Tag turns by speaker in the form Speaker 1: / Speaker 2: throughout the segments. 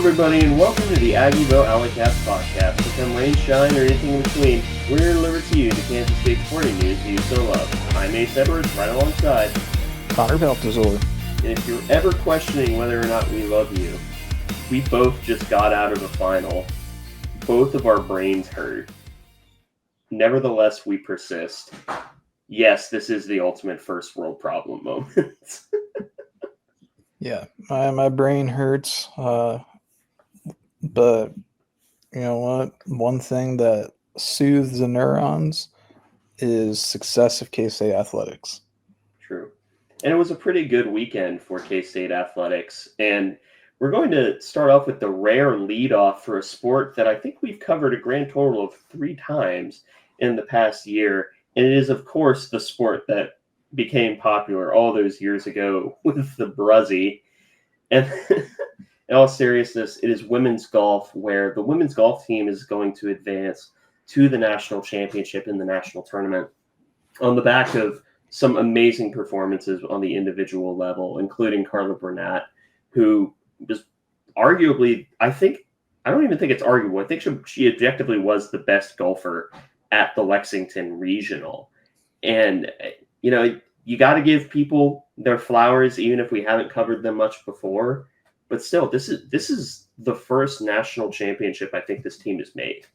Speaker 1: everybody, and welcome to the Aggieville Alleycats podcast. If come rain, shine, or anything in between, we're here to deliver to you the Kansas State sporting news you so love. I'm Ace Edwards, right alongside
Speaker 2: Connor Baltazar.
Speaker 1: And if you're ever questioning whether or not we love you, we both just got out of a final. Both of our brains hurt. Nevertheless, we persist. Yes, this is the ultimate first world problem moment.
Speaker 2: Yeah, my brain hurts, but you know what? One thing that soothes the neurons is success of K-State athletics.
Speaker 1: True. And it was a pretty good weekend for K-State athletics. And we're going to start off with the rare leadoff for a sport that I think we've covered a grand total of 3 times in the past year. And it is, of course, the sport that became popular all those years ago with the Bruzzy. And in all seriousness, it is women's golf, where the women's golf team is going to advance to the national championship in the national tournament on the back of some amazing performances on the individual level, including Carla Burnett, who was arguably, I don't even think it's arguable. I think she objectively was the best golfer at the Lexington Regional. And, you know, you got to give people their flowers, even if we haven't covered them much before. But still, this is the first national championship I think this team has made.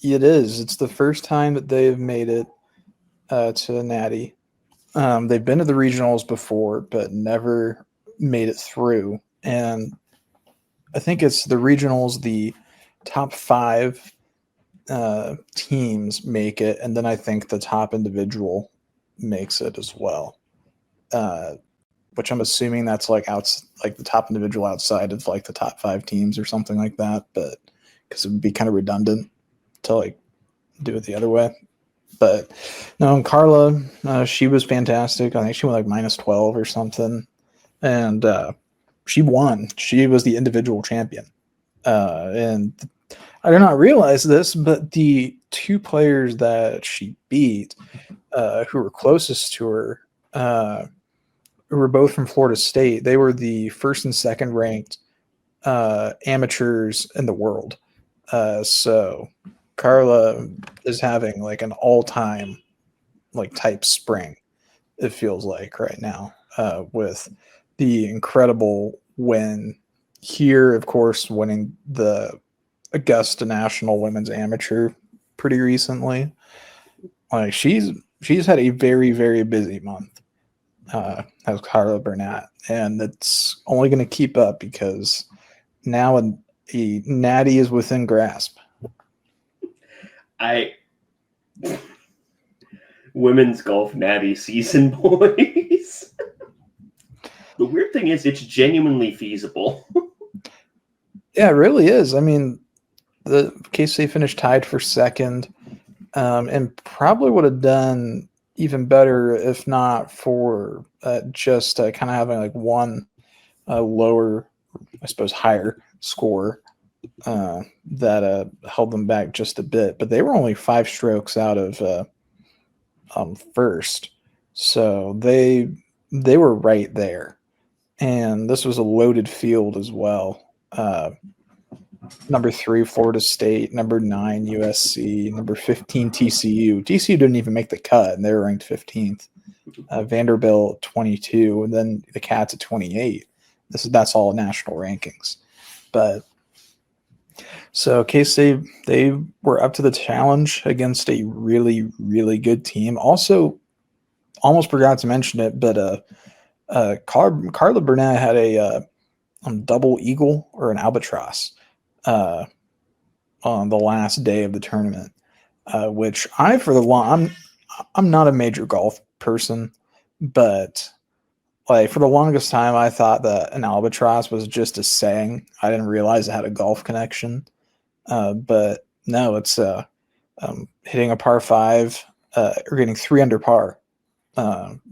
Speaker 2: It is. It's the first time that they've made it to Natty. They've been to the regionals before, but never made it through. And I think it's the regionals, the top 5 teams make it, and then I think the top individual makes it as well, which I'm assuming that's like the top individual outside of like the top 5 teams or something like that, but because it would be kind of redundant to like do it the other way. But no, Carla, she was fantastic. I think she went like -12 or something, and she won. She was the individual champion, and I did not realize this, but the 2 players that she beat, who were closest to her, who were both from Florida State. They were the first and second ranked amateurs in the world. So Carla is having like an all-time like type spring, it feels like right now, with the incredible win here, of course, winning the Augusta National Women's Amateur pretty recently. Like she's had a very, very busy month, as Carla Burnett, and it's only going to keep up because now a Natty is within grasp.
Speaker 1: Women's golf Natty season, boys. The weird thing is, it's genuinely feasible.
Speaker 2: Yeah, it really is. I mean, the K-State finished tied for second, and probably would have done even better if not for just kind of having like one lower, I suppose, higher score that held them back just a bit. But they were only 5 strokes out of first, so they were right there. And this was a loaded field as well. Number 3, Florida State. Number 9, USC. Number 15, TCU. TCU didn't even make the cut, and they were ranked 15th. Vanderbilt, 22, and then the Cats at 28. That's all national rankings. But so K-State, they were up to the challenge against a really, really good team. Also, almost forgot to mention it, but Carla Burnett had a double eagle or an albatross on the last day of the tournament, which I'm not a major golf person, but like for the longest time I thought that an albatross was just a saying. I didn't realize it had a golf connection, but no, it's hitting a par 5 or getting 3 under par,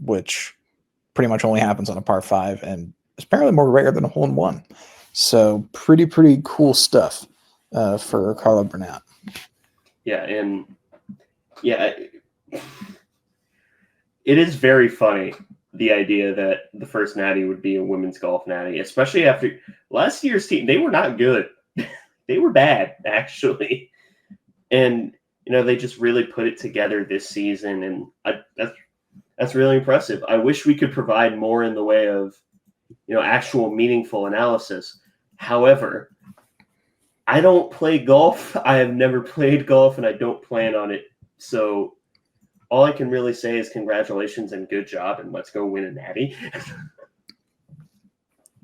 Speaker 2: which pretty much only happens on a par 5 and it's apparently more rare than a hole in one. So pretty cool stuff for Carla Burnett.
Speaker 1: Yeah, and yeah, it is very funny the idea that the first Natty would be a women's golf Natty, especially after last year's team. They were not good. They were bad, actually. And, they just really put it together this season. And that's really impressive. I wish we could provide more in the way of, actual meaningful analysis. However, I don't play golf. I have never played golf, and I don't plan on it. So all I can really say is congratulations and good job, and let's go win a Natty.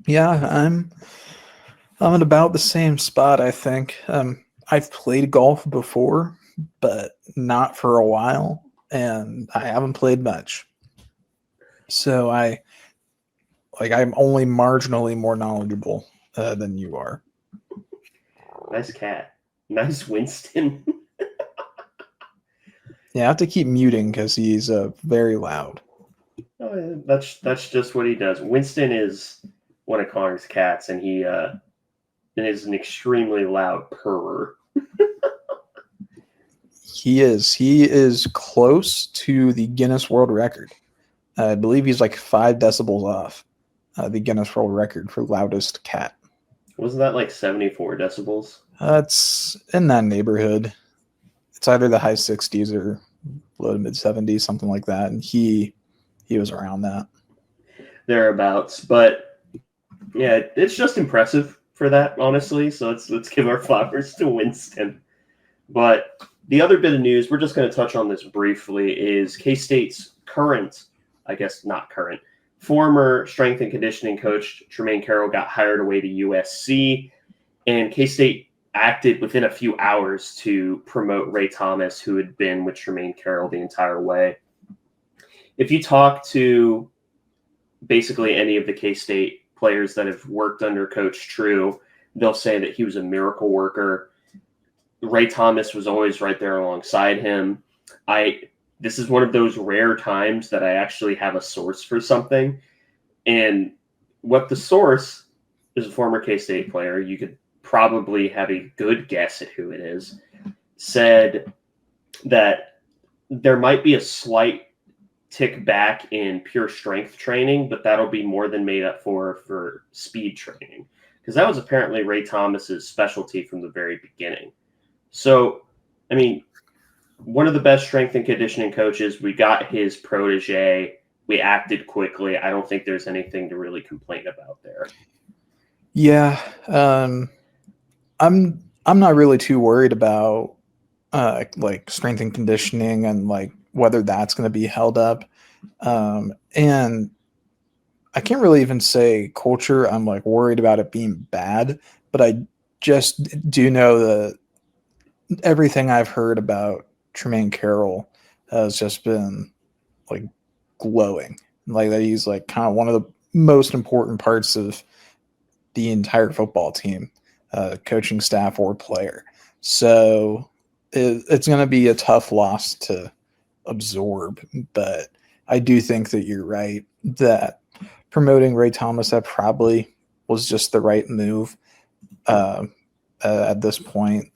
Speaker 2: Yeah, I'm at about the same spot, I think. I've played golf before, but not for a while, and I haven't played much. So I'm only marginally more knowledgeable than you are.
Speaker 1: Nice cat. Nice Winston.
Speaker 2: Yeah, I have to keep muting because he's very loud.
Speaker 1: Oh, that's just what he does. Winston is one of Connor's cats, and he is an extremely loud purrer.
Speaker 2: He is close to the Guinness World Record. I believe he's like 5 decibels off the Guinness World Record for loudest cat.
Speaker 1: Wasn't that like 74 decibels?
Speaker 2: It's in that neighborhood. It's either the high 60s or low to mid 70s, something like that. And he was around that.
Speaker 1: Thereabouts. But yeah, it's just impressive for that, honestly. So let's give our flowers to Winston. But the other bit of news, we're just going to touch on this briefly, is K-State's current, I guess not current, former strength and conditioning coach Tremaine Carroll got hired away to USC, and K-State acted within a few hours to promote Ray Thomas, who had been with Tremaine Carroll the entire way. If you talk to basically any of the K-State players that have worked under Coach True, they'll say that he was a miracle worker. Ray Thomas was always right there alongside him. This is one of those rare times that I actually have a source for something. And what the source is, a former K-State player, you could probably have a good guess at who it is, said that there might be a slight tick back in pure strength training, but that'll be more than made up for speed training. Because that was apparently Ray Thomas's specialty from the very beginning. So, I mean, one of the best strength and conditioning coaches, we got his protege. We acted quickly. I don't think there's anything to really complain about there.
Speaker 2: Yeah. I'm not really too worried about like strength and conditioning and like whether that's going to be held up. And I can't really even say culture. I'm like worried about it being bad, but I just do know that everything I've heard about Tremaine Carroll has just been like glowing, like that he's like kind of one of the most important parts of the entire football team, coaching staff or player. So it's going to be a tough loss to absorb, but I do think that you're right that promoting Ray Thomas, that probably was just the right move at this point.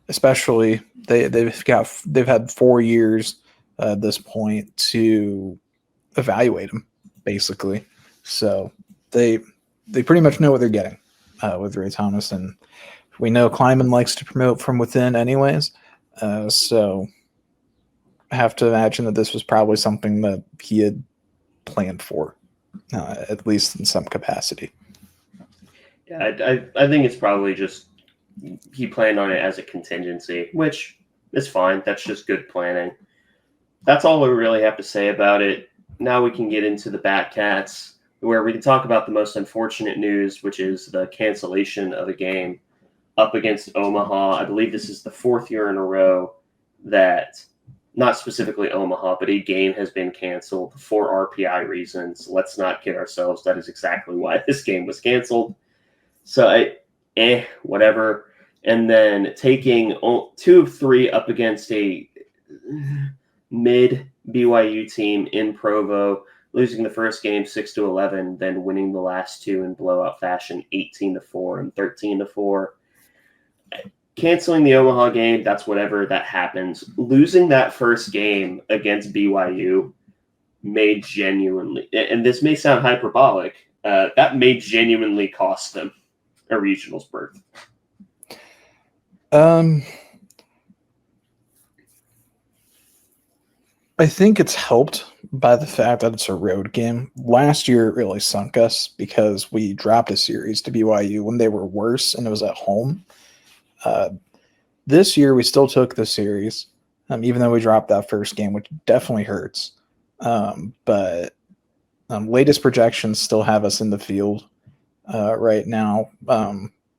Speaker 2: Especially they've had 4 years at this point to evaluate him, basically. So they pretty much know what they're getting with Ray Thomas, and we know Kleiman likes to promote from within, anyways. So I have to imagine that this was probably something that he had planned for, at least in some capacity.
Speaker 1: Yeah, I think it's probably just he planned on it as a contingency, which is fine. That's just good planning. That's all we really have to say about it. Now we can get into the Batcats, where we can talk about the most unfortunate news, which is the cancellation of a game up against Omaha. I believe this is the 4th year in a row that, not specifically Omaha, but a game has been canceled for RPI reasons. Let's not kid ourselves. That is exactly why this game was canceled. So whatever. And then taking 2 of 3 up against a mid BYU team in Provo, losing the first game 6-11, then winning the last 2 in blowout fashion, 18-4 and 13-4. Canceling the Omaha game, that's whatever, that happens. Losing that first game against BYU, may genuinely, and this may sound hyperbolic, that may genuinely cost them a regionals berth.
Speaker 2: I think it's helped by the fact that it's a road game. Last year, it really sunk us because we dropped a series to BYU when they were worse, and it was at home. This year, we still took the series, even though we dropped that first game, which definitely hurts. But latest projections still have us in the field right now,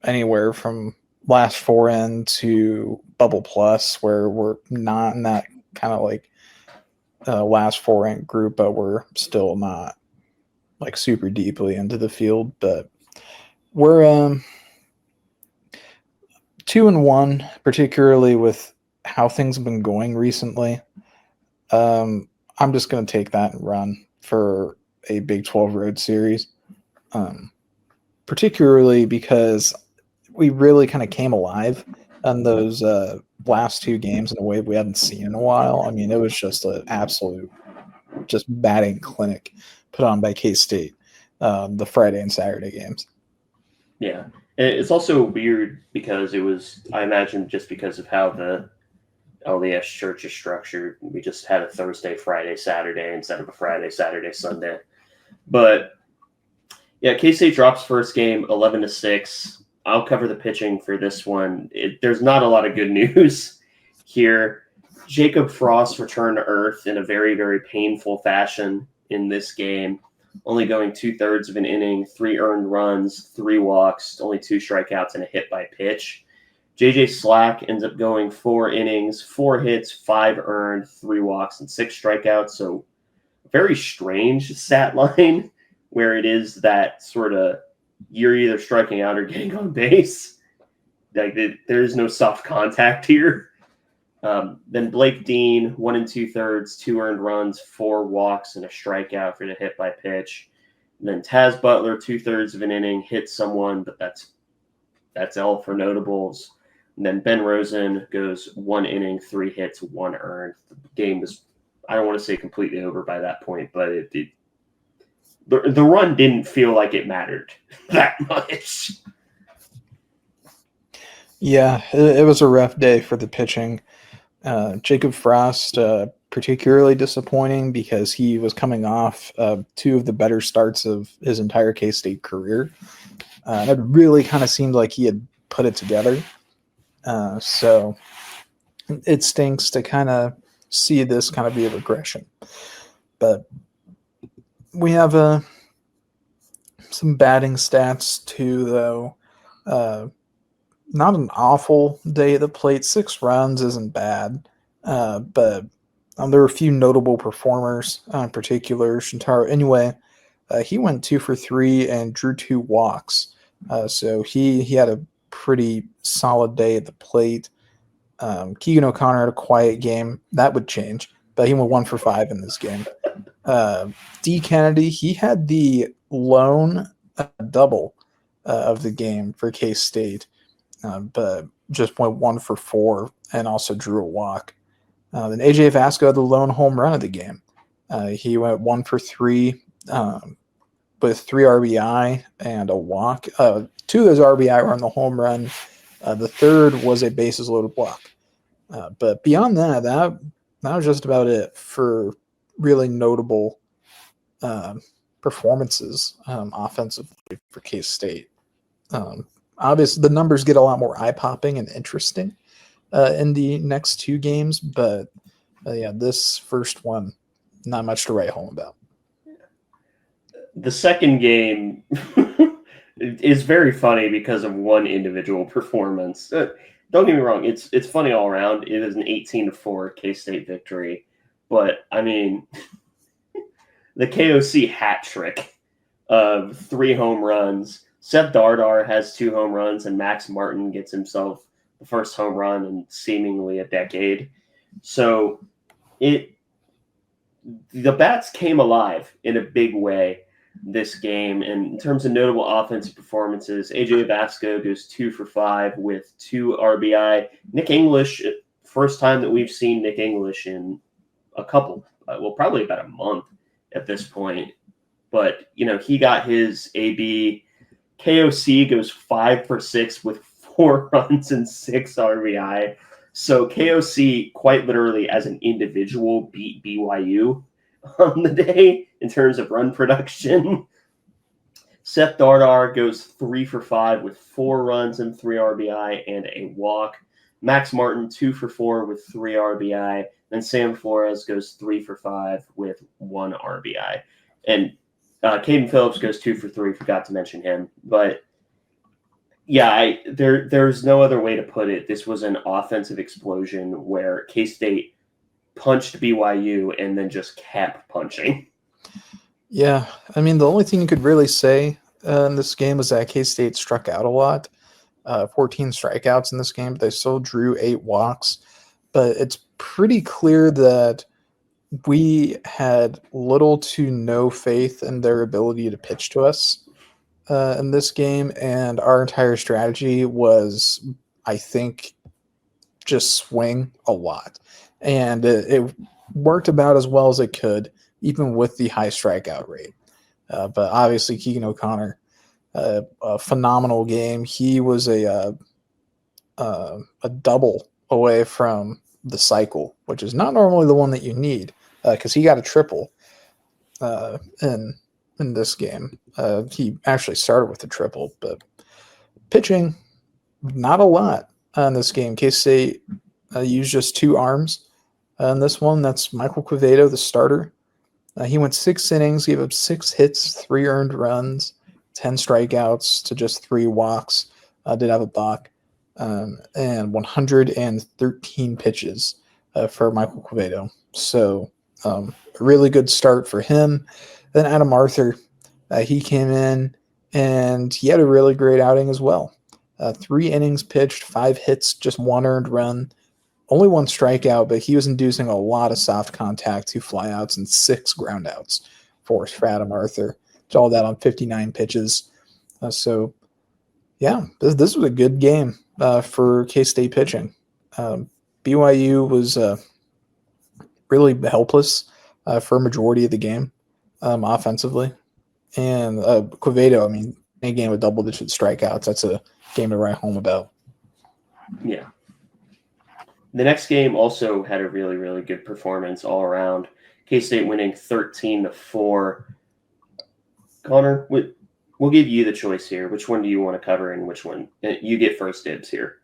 Speaker 2: anywhere from last four in to bubble plus, where we're not in that kind of like last four in group, but we're still not like super deeply into the field. But we're 2-1, particularly with how things have been going recently. I'm just going to take that and run for a Big 12 road series, particularly because we really kind of came alive on those last two games in a way we haven't seen in a while. I mean, it was just an absolute just batting clinic put on by K-State, the Friday and Saturday games.
Speaker 1: Yeah. It's also weird because it was, I imagine, just because of how the LDS church is structured. We just had a Thursday, Friday, Saturday instead of a Friday, Saturday, Sunday. But yeah, K-State drops first game 11-6. I'll cover the pitching for this one. There's not a lot of good news here. Jacob Frost returned to earth in a very, very painful fashion in this game, only going 2/3 of an inning, 3 earned runs, 3 walks, only 2 strikeouts, and a hit by pitch. JJ Slack ends up going 4 innings, 4 hits, 5 earned, 3 walks, and 6 strikeouts. So very strange stat line where it is that sort of you're either striking out or getting on base. Like there is no soft contact here. Then Blake Dean, 1 2/3, 2 earned runs, 4 walks, and a strikeout for the hit by pitch. And then Taz Butler, 2/3 of an inning, hit someone, but that's all for notables. And then Ben Rosen goes 1 inning, 3 hits, 1 earned. The game was, I don't want to say completely over by that point, but the run didn't feel like it mattered that much.
Speaker 2: Yeah, it was a rough day for the pitching. Jacob Frost, particularly disappointing because he was coming off 2 of the better starts of his entire K-State career. It really kind of seemed like he had put it together. So it stinks to kind of see this kind of be a regression. But we have some batting stats too, though. Not an awful day at the plate. 6 runs isn't bad, but there were a few notable performers, in particular Shintaro Inoue. He went 2 for 3 and drew 2 walks, so he had a pretty solid day at the plate. Keegan O'Connor had a quiet game. That would change, but he went 1 for 5 in this game. D. Kennedy, he had the lone double of the game for K-State. But just went 1 for 4 and also drew a walk. Then AJ Vasco had the lone home run of the game. He went 1 for 3 with 3 RBI and a walk. 2 of those RBI were on the home run. The third was a bases loaded walk. But beyond that was just about it for really notable performances offensively for K-State. Obviously, the numbers get a lot more eye-popping and interesting in the next 2 games, but yeah, this first one, not much to write home about.
Speaker 1: The second game is very funny because of one individual performance. Don't get me wrong, it's funny all around. It is an 18-4 K-State victory, but I mean, the KOC hat trick of 3 home runs. Seth Dardar has 2 home runs, and Max Martin gets himself the first home run in seemingly a decade. So the bats came alive in a big way this game. And in terms of notable offensive performances, AJ Vasco goes 2 for 5 with 2 RBI. Nick English, first time that we've seen Nick English in a couple, probably about a month. at this point. But, he got his AB. KOC goes 5 for 6 with 4 runs and 6 RBI. So KOC quite literally as an individual beat BYU on the day in terms of run production. Seth Dardar goes 3 for 5 with 4 runs and 3 RBI and a walk. Max Martin 2 for 4 with 3 RBI. Then Sam Flores goes 3 for 5 with 1 RBI. And Caden Phillips goes 2 for 3. Forgot to mention him. But yeah, there's no other way to put it. This was an offensive explosion where K-State punched BYU and then just kept punching.
Speaker 2: Yeah, I mean, the only thing you could really say in this game was that K-State struck out a lot. 14 strikeouts in this game, but they still drew 8 walks. But it's pretty clear that we had little to no faith in their ability to pitch to us in this game, and our entire strategy was, I think, just swing a lot. And it worked about as well as it could, even with the high strikeout rate. But obviously, Keegan O'Connor, a phenomenal game. He was a double away from the cycle, which is not normally the one that you need, because he got a triple in this game. He actually started with a triple, but pitching, not a lot in this game. K-State used just 2 arms in this one. That's Michael Quevedo, the starter. He went 6 innings, gave up 6 hits, 3 earned runs, 10 strikeouts to just 3 walks. Did have a balk, and 113 pitches for Michael Quevedo. So a really good start for him. Then Adam Arthur, he came in and he had a really great outing as well. 3 innings pitched, 5 hits, just 1 earned run. Only 1 strikeout, but he was inducing a lot of soft contact, 2 flyouts, and 6 groundouts for Adam Arthur. All that on 59 pitches. So, yeah, this was a good game for K-State pitching. BYU was really helpless for a majority of the game offensively. And Quevedo, I mean, a game with double-digit strikeouts, that's a game to write home about.
Speaker 1: Yeah. The next game also had a really, really good performance all around. K-State winning 13-4. Connor, we'll give you the choice here. Which one do you want to cover and which one? You get first dibs here.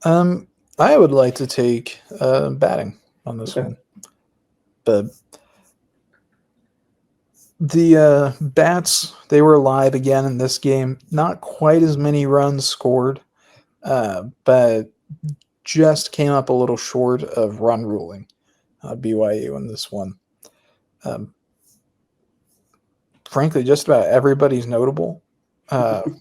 Speaker 2: I would like to take batting on this one. But the Bats, they were alive again in this game. Not quite as many runs scored, but just came up a little short of run ruling BYU in this one. Frankly, just about everybody's notable. Shintaro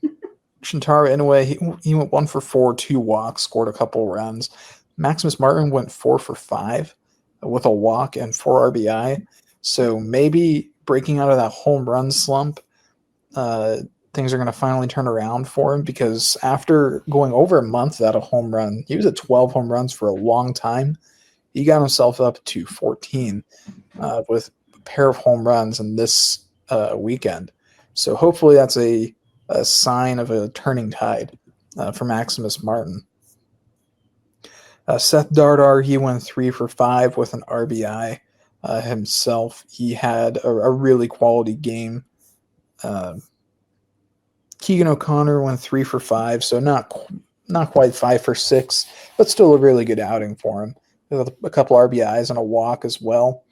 Speaker 2: Inoue, he went 1 for 4, 2 walks, scored a couple runs. Maximus Martin went 4 for 5 with a walk and 4 RBI. So maybe breaking out of that home run slump, things are going to finally turn around for him, because after going over a month without a home run, he was at 12 home runs for a long time. He got himself up to 14 with a pair of home runs in this weekend. So hopefully that's a sign of a turning tide for Maximus Martin. Seth Dardar, he went 3 for 5 with an RBI himself. He had a really quality game. Keegan O'Connor went 3 for 5, so not quite 5 for 6, but still a really good outing for him. A couple RBIs and a walk as well.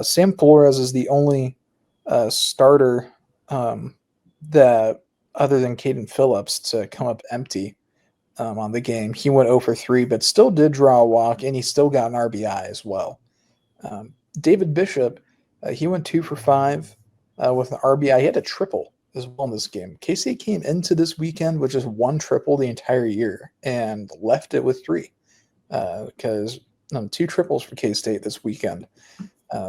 Speaker 2: Sam Flores is the only starter that, other than Caden Phillips, to come up empty on the game. He went 0 for 3, but still did draw a walk, and he still got an RBI as well. David Bishop, he went 2 for 5 with an RBI. He had a triple as well in this game. K-State came into this weekend with just 1 triple the entire year and left it with 3, because 2 triples for K-State this weekend.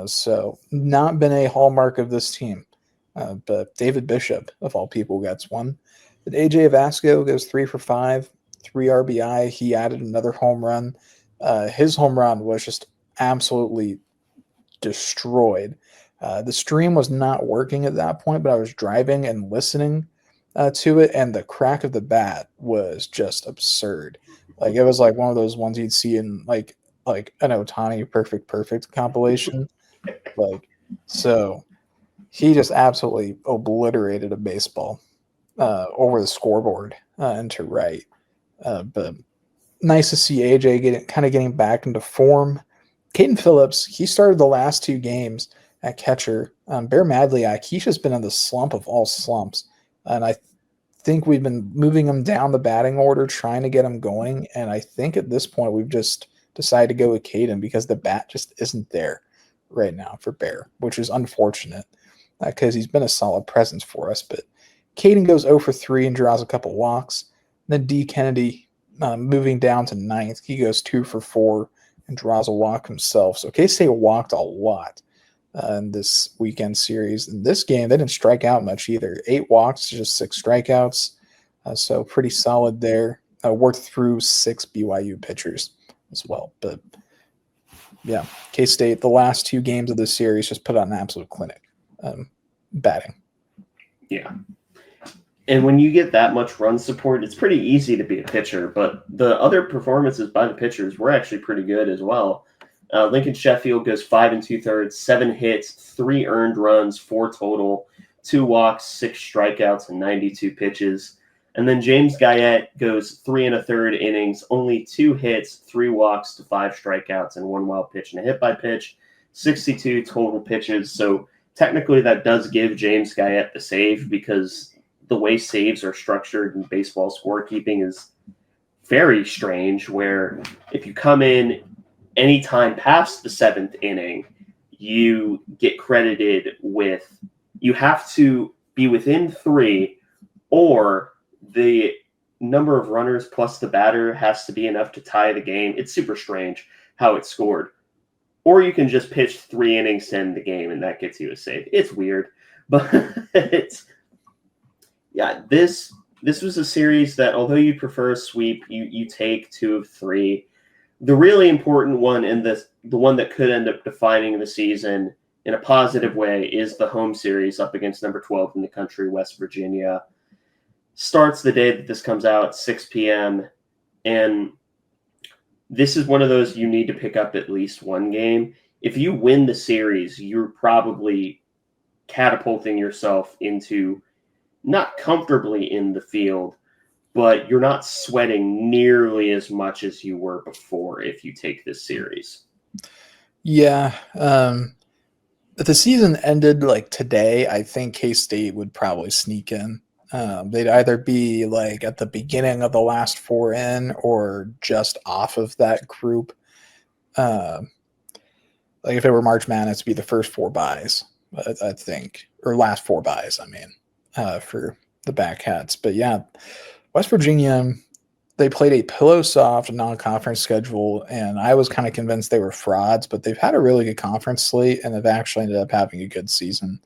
Speaker 2: So not been a hallmark of this team. But David Bishop, of all people, gets 1. But AJ Vasco goes 3 for 5, 3 RBI. He added another home run. His home run was just absolutely destroyed. The stream was not working at that point, but I was driving and listening to it, and the crack of the bat was just absurd. Like it was like one of those ones you'd see in like an Otani perfect compilation. Like so, he just absolutely obliterated a baseball over the scoreboard into right. But nice to see AJ getting back into form. Caden Phillips, he started the last 2 games at catcher. Bear Madliak, he's just been in the slump of all slumps. And I think we've been moving him down the batting order, trying to get him going. And I think at this point, we've just decided to go with Caden because the bat just isn't there right now for Bear, which is unfortunate because he's been a solid presence for us. But Caden goes 0 for 3 and draws a couple walks. Then D. Kennedy moving down to 9th. He goes 2 for 4 and draws a walk himself. So K-State walked a lot in this weekend series. In this game, they didn't strike out much either. 8 walks, just 6 strikeouts. So pretty solid there. Worked through 6 BYU pitchers as well. But yeah, K-State, the last 2 games of this series just put on an absolute clinic batting.
Speaker 1: Yeah. And when you get that much run support, it's pretty easy to be a pitcher. But the other performances by the pitchers were actually pretty good as well. Lincoln Sheffield goes 5 2/3, 7 hits, 3 earned runs, 4 total, 2 walks, 6 strikeouts, and 92 pitches. And then James Guyette goes 3 1/3 innings, only 2 hits, 3 walks to 5 strikeouts, and 1 wild pitch and a hit by pitch, 62 total pitches. So technically that does give James Guyette the save because the way saves are structured in baseball scorekeeping is very strange, where if you come in any time past the 7th inning, you get credited with, you have to be within 3, or the number of runners plus the batter has to be enough to tie the game. It's super strange how it's scored. Or you can just pitch 3 innings to end the game, and that gets you a save. It's weird, but it's, yeah, this was a series that, although you prefer a sweep, you take 2 of 3. The really important one, and the one that could end up defining the season in a positive way, is the home series up against number 12 in the country, West Virginia. Starts the day that this comes out, 6 p.m., and this is one of those you need to pick up at least one game. If you win the series, you're probably catapulting yourself into not comfortably in the field, but you're not sweating nearly as much as you were before if you take this series.
Speaker 2: Yeah. If the season ended like today, I think K-State would probably sneak in. They'd either be like at the beginning of the last 4 in or just off of that group. Like if it were March Madness, it'd be the first 4 buys, I think, or last 4 buys, I mean, for the Backcats. But yeah, West Virginia, they played a pillow soft non-conference schedule, and I was kind of convinced they were frauds, but they've had a really good conference slate, and they've actually ended up having a good season.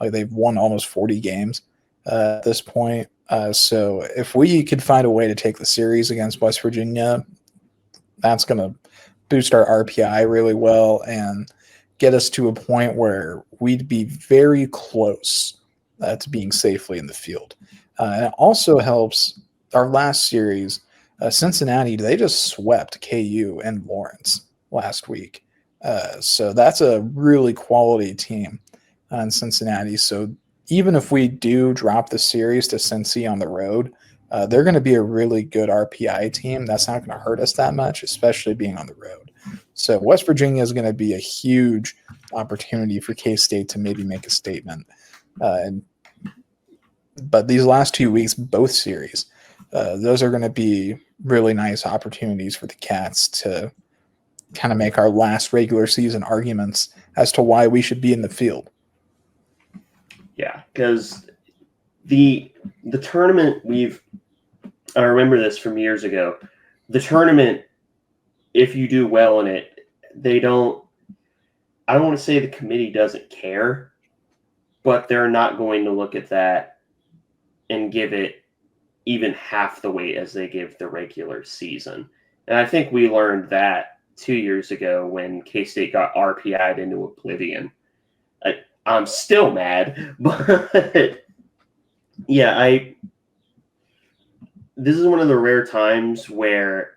Speaker 2: Like they've won almost 40 games at this point. So if we could find a way to take the series against West Virginia, that's going to boost our RPI really well and get us to a point where we'd be very close to being safely in the field. And it also helps our last series, Cincinnati, they just swept KU and Lawrence last week. So that's a really quality team in Cincinnati. So even if we do drop the series to Cincy on the road, they're going to be a really good RPI team. That's not going to hurt us that much, especially being on the road. So West Virginia is going to be a huge opportunity for K-State to maybe make a statement. But these last 2 weeks, both series, those are going to be really nice opportunities for the Cats to kind of make our last regular season arguments as to why we should be in the field.
Speaker 1: Yeah, because the tournament, I remember this from years ago. The tournament, if you do well in it, I don't want to say the committee doesn't care, but they're not going to look at that and give it even half the weight as they give the regular season. And I think we learned that 2 years ago when K-State got RPI'd into oblivion. I'm still mad, but yeah, this is one of the rare times where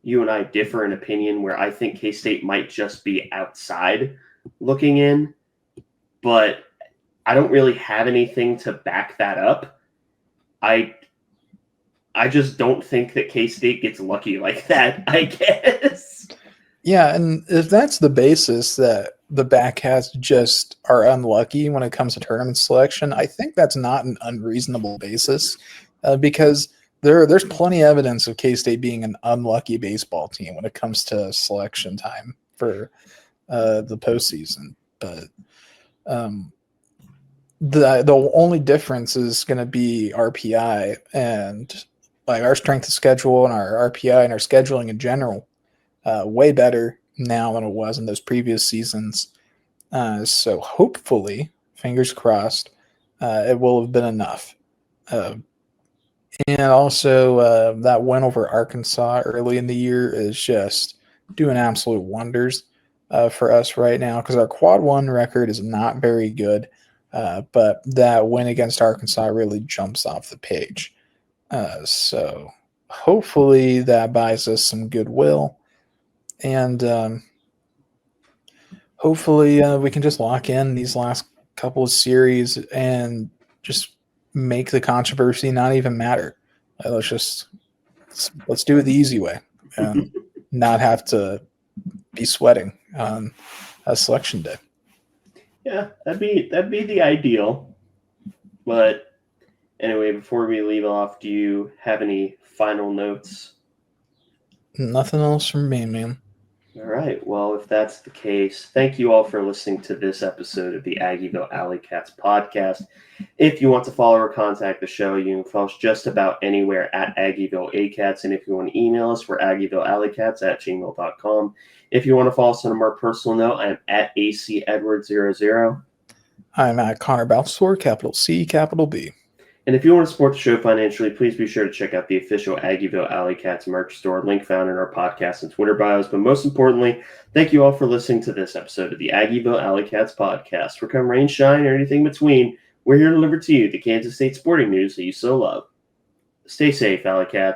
Speaker 1: you and I differ in opinion, where I think K-State might just be outside looking in, but I don't really have anything to back that up. I just don't think that K-State gets lucky like that, I guess.
Speaker 2: Yeah, and if that's the basis that the Backcats just are unlucky when it comes to tournament selection, I think that's not an unreasonable basis because there's plenty of evidence of K-State being an unlucky baseball team when it comes to selection time for the postseason. But the only difference is going to be RPI and like our strength of schedule and our RPI and our scheduling in general. Way better now than it was in those previous seasons. So hopefully, fingers crossed, it will have been enough. And also, that win over Arkansas early in the year is just doing absolute wonders for us right now because our quad one record is not very good, but that win against Arkansas really jumps off the page. So hopefully that buys us some goodwill. And hopefully we can just lock in these last couple of series and just make the controversy not even matter. Let's do it the easy way and not have to be sweating on a selection day.
Speaker 1: Yeah, that'd be the ideal. But anyway, before we leave off, do you have any final notes?
Speaker 2: Nothing else from me, man.
Speaker 1: All right. Well, if that's the case, thank you all for listening to this episode of the Aggieville Alleycats podcast. If you want to follow or contact the show, you can follow us just about anywhere at Aggieville Alleycats. And if you want to email us, we're AggieVilleAlleycats@gmail.com. If you want to follow us on a more personal note, I'm at ACEdwards00.
Speaker 2: I'm at Connor Balthasar, capital C, capital B.
Speaker 1: And if you want to support the show financially, please be sure to check out the official Aggieville Alleycats merch store, link found in our podcast and Twitter bios. But most importantly, thank you all for listening to this episode of the Aggieville Alleycats podcast. For come rain, shine, or anything between, we're here to deliver to you the Kansas State sporting news that you so love. Stay safe, Alleycats.